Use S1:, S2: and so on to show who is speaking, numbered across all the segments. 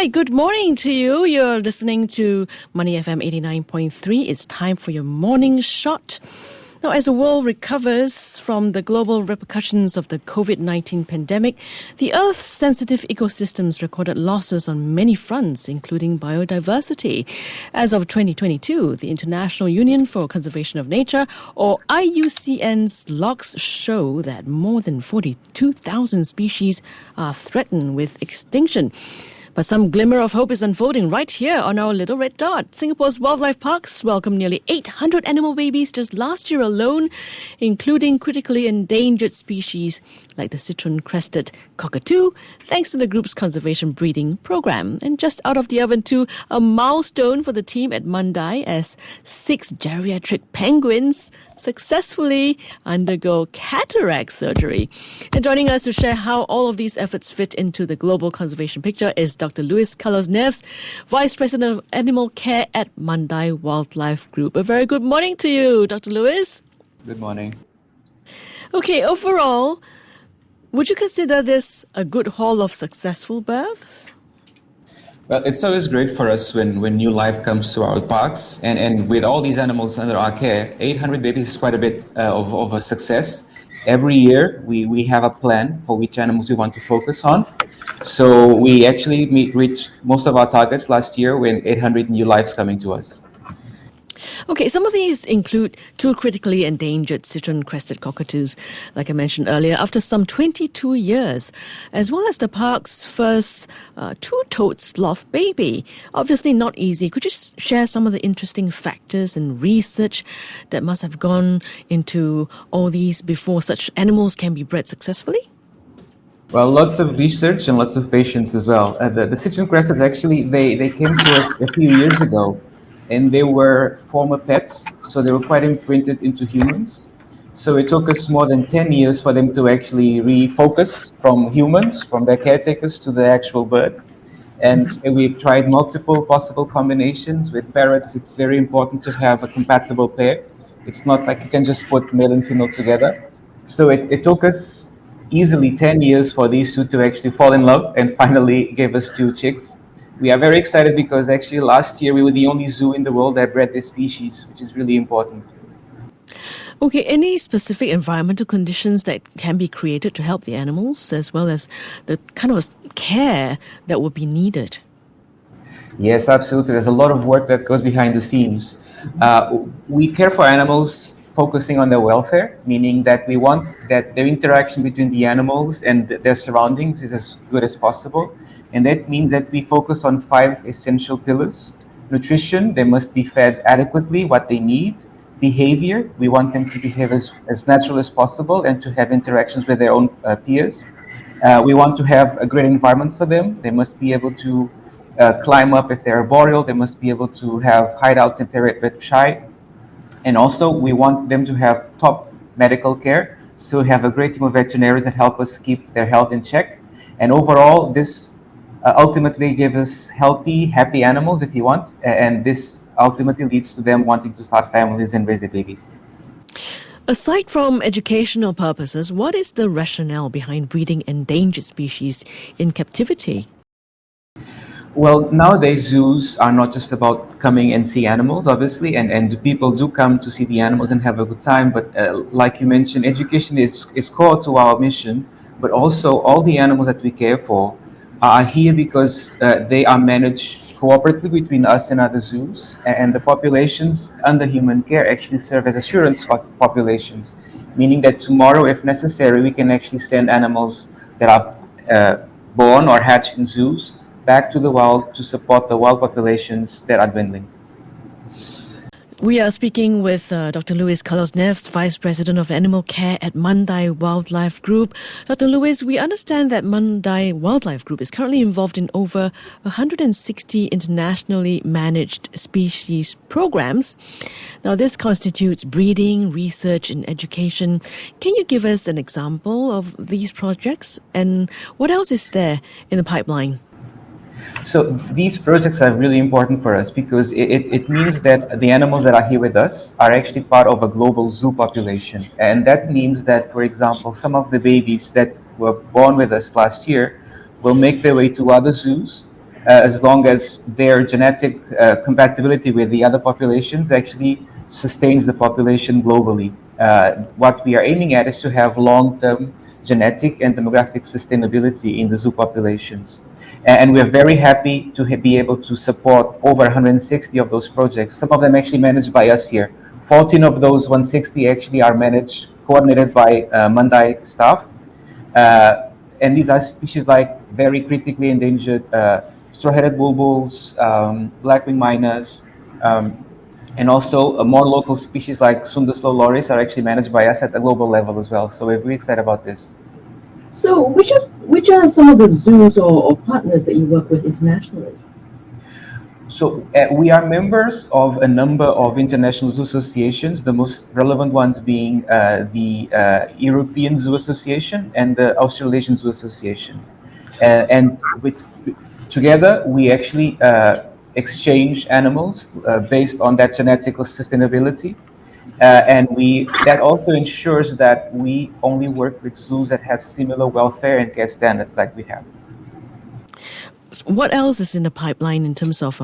S1: right, good morning to you. You're listening to Money FM 89.3. It's time for your morning shot. Now, as the world recovers from the global repercussions of the COVID-19 pandemic, the Earth's sensitive ecosystems recorded losses on many fronts, including biodiversity. As of 2022, the International Union for Conservation of Nature, or IUCN's logs show that more than 42,000 species are threatened with extinction. But some glimmer of hope is unfolding right here on our little red dot. Singapore's wildlife parks welcomed nearly 800 animal babies just last year alone, including critically endangered species like the citron-crested cockatoo, thanks to the group's conservation breeding program. And just out of the oven too, a milestone for the team at Mandai as 6 geriatric penguins successfully undergo cataract surgery. And joining us to share how all of these efforts fit into the global conservation picture is Dr. Luis Carlos Neves, Vice President of Animal Care at Mandai Wildlife Group. A very good morning to you, Dr. Luis.
S2: Good morning.
S1: Okay, overall, would you consider this a good haul of successful births?
S2: Well, it's always great for us when new life comes to our parks. And with all these animals under our care, 800 babies is quite a bit of a success. Every year, we have a plan for which animals we want to focus on. So we actually reached most of our targets last year with 800 new lives coming to us.
S1: Okay, some of these include 2 critically endangered citron-crested cockatoos, like I mentioned earlier, after some 22 years, as well as the park's first 2-toed sloth baby. Obviously not easy. Could you share some of the interesting factors and research that must have gone into all these before such animals can be bred successfully?
S2: Well, lots of research and lots of patience as well. The citron-crested actually, they came to us a few years ago. And they were former pets, so they were quite imprinted into humans. So it took us more than 10 years for them to actually refocus from humans, from their caretakers to the actual bird. And we've tried multiple possible combinations. With parrots, it's very important to have a compatible pair. It's not like you can just put male and female together. So it took us easily 10 years for these two to actually fall in love and finally gave us 2 chicks. We are very excited because actually last year we were the only zoo in the world that bred this species, which is really important.
S1: Okay, any specific environmental conditions that can be created to help the animals, as well as the kind of care that would be needed?
S2: Yes, absolutely. There's a lot of work that goes behind the scenes. We care for animals focusing on their welfare, meaning that we want that their interaction between the animals and their surroundings is as good as possible. And that means that we focus on 5 essential pillars. Nutrition, they must be fed adequately what they need. Behavior, we want them to behave as natural as possible and to have interactions with their own peers. We want to have a great environment for them. They must be able to climb up if they're arboreal. They must be able to have hideouts if they're a bit shy. And also, we want them to have top medical care. So we have a great team of veterinarians that help us keep their health in check. And overall, this ultimately give us healthy, happy animals if you want, and this ultimately leads to them wanting to start families and raise their babies.
S1: Aside from educational purposes, what is the rationale behind breeding endangered species in captivity?
S2: Well, nowadays zoos are not just about coming and see animals, obviously, and people do come to see the animals and have a good time, but like you mentioned, education is core to our mission, but also all the animals that we care for are here because they are managed cooperatively between us and other zoos, and the populations under human care actually serve as assurance populations, meaning that tomorrow, if necessary, we can actually send animals that are born or hatched in zoos back to the wild to support the wild populations that are dwindling.
S1: We are speaking with Dr. Luis Carlos Neves, Vice President of Animal Care at Mandai Wildlife Group. Dr. Luis, we understand that Mandai Wildlife Group is currently involved in over 160 internationally managed species programs. Now, this constitutes breeding, research, and education. Can you give us an example of these projects? And what else is there in the pipeline?
S2: So these projects are really important for us because it means that the animals that are here with us are actually part of a global zoo population. And that means that, for example, some of the babies that were born with us last year will make their way to other zoos as long as their genetic compatibility with the other populations actually sustains the population globally. What we are aiming at is to have long-term genetic and demographic sustainability in the zoo populations. And we're very happy to be able to support over 160 of those projects, some of them actually managed by us here. 14 of those 160 actually are managed, coordinated by Mandai staff. And these are species like very critically endangered straw-headed bulbuls, black-winged miners, and also more local species like Sundus loris are actually managed by us at the global level as well. So we're very excited about this.
S3: So, which are some of the zoos or partners that you work with internationally?
S2: So we are members of a number of international zoo associations, the most relevant ones being the European Zoo Association and the Australasian Zoo Association. And together, we actually exchange animals based on that genetical sustainability. And that also ensures that we only work with zoos that have similar welfare and care standards like we have.
S1: What else is in the pipeline in terms of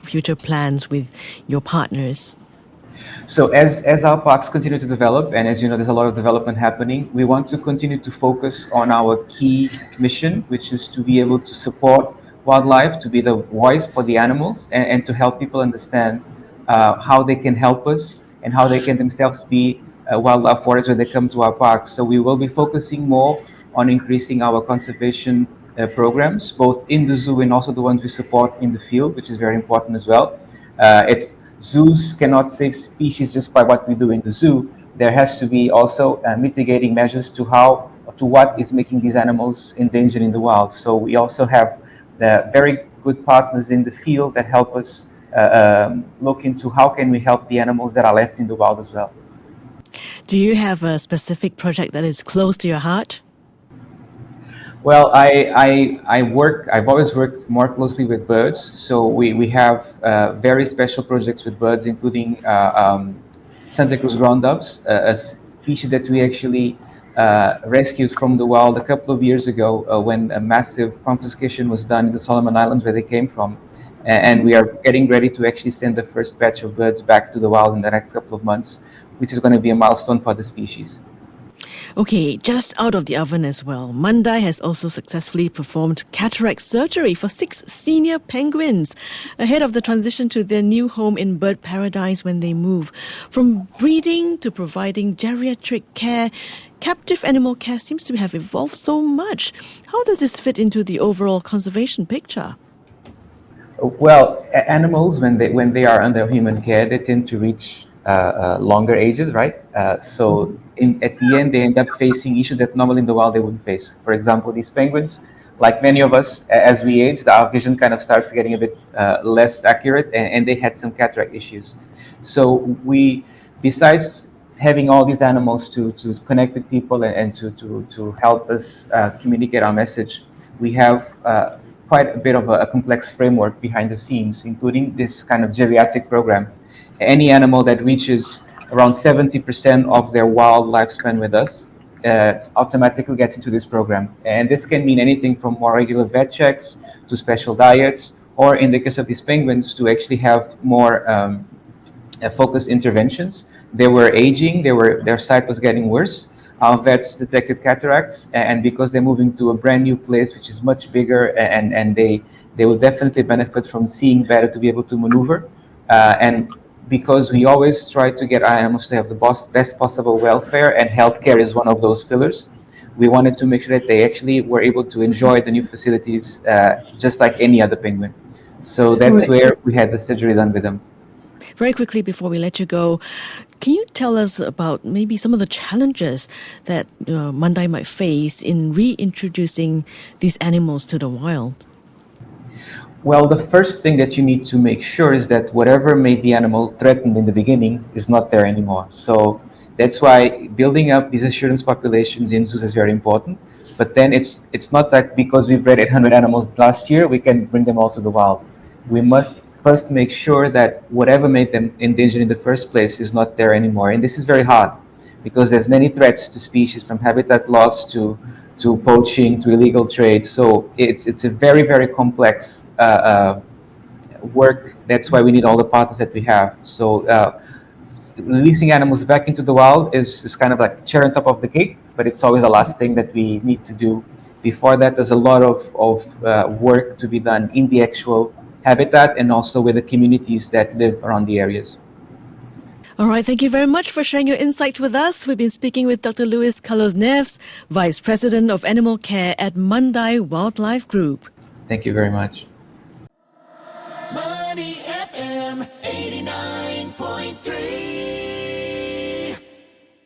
S1: future plans with your partners?
S2: So as our parks continue to develop, and as you know, there's a lot of development happening, we want to continue to focus on our key mission, which is to be able to support wildlife, to be the voice for the animals, and to help people understand how they can help us and how they can themselves be wildlife warriors when they come to our parks. So we will be focusing more on increasing our conservation programs, both in the zoo and also the ones we support in the field, which is very important as well. Zoos cannot save species just by what we do in the zoo. There has to be also mitigating measures to what is making these animals endangered in the wild. So we also have the very good partners in the field that help us look into how can we help the animals that are left in the wild as well.
S1: Do you have a specific project that is close to your heart?
S2: Well, I've always worked more closely with birds. So we have very special projects with birds, including Santa Cruz ground doves, a species that we actually rescued from the wild a couple of years ago when a massive confiscation was done in the Solomon Islands where they came from. And we are getting ready to actually send the first batch of birds back to the wild in the next couple of months, which is going to be a milestone for the species.
S1: Okay, just out of the oven as well, Mandai has also successfully performed cataract surgery for 6 senior penguins ahead of the transition to their new home in bird paradise when they move. From breeding to providing geriatric care, captive animal care seems to have evolved so much. How does this fit into the overall conservation picture?
S2: Well, animals, when they are under human care, they tend to reach longer ages, right? At the end, they end up facing issues that normally in the wild they wouldn't face. For example, these penguins, like many of us, as we age, our vision kind of starts getting a bit less accurate, and they had some cataract issues. So besides having all these animals to connect with people and to help us communicate our message, we have quite a bit of a complex framework behind the scenes, including this kind of geriatric program. Any animal that reaches around 70% of their wild lifespan with us automatically gets into this program. And this can mean anything from more regular vet checks to special diets, or in the case of these penguins, to actually have more focused interventions. They were aging, their sight was getting worse. Our vets detected cataracts, and because they're moving to a brand new place, which is much bigger, and they will definitely benefit from seeing better to be able to maneuver. And because we always try to get our animals to have the best possible welfare, and healthcare is one of those pillars, we wanted to make sure that they actually were able to enjoy the new facilities just like any other penguin. So that's where we had the surgery done with them.
S1: Very quickly before we let you go, can you tell us about maybe some of the challenges that Mandai might face in reintroducing these animals to the wild?
S2: Well, the first thing that you need to make sure is that whatever made the animal threatened in the beginning is not there anymore. So that's why building up these assurance populations in zoos is very important. But then it's not like because we've bred 800 animals last year, we can bring them all to the wild. We must first make sure that whatever made them endangered in the first place is not there anymore. And this is very hard because there's many threats to species, from habitat loss to disease, to to poaching, to illegal trade. So it's a very, very complex work. That's why we need all the partners that we have. So releasing animals back into the wild is kind of like the cherry on top of the cake, but it's always the last thing that we need to do. Before that, there's a lot of work to be done in the actual habitat and also with the communities that live around the areas.
S1: All right, thank you very much for sharing your insights with us. We've been speaking with Dr. Luis Carlos Neves, Vice President of Animal Care at Mandai Wildlife Group.
S2: Thank you very much.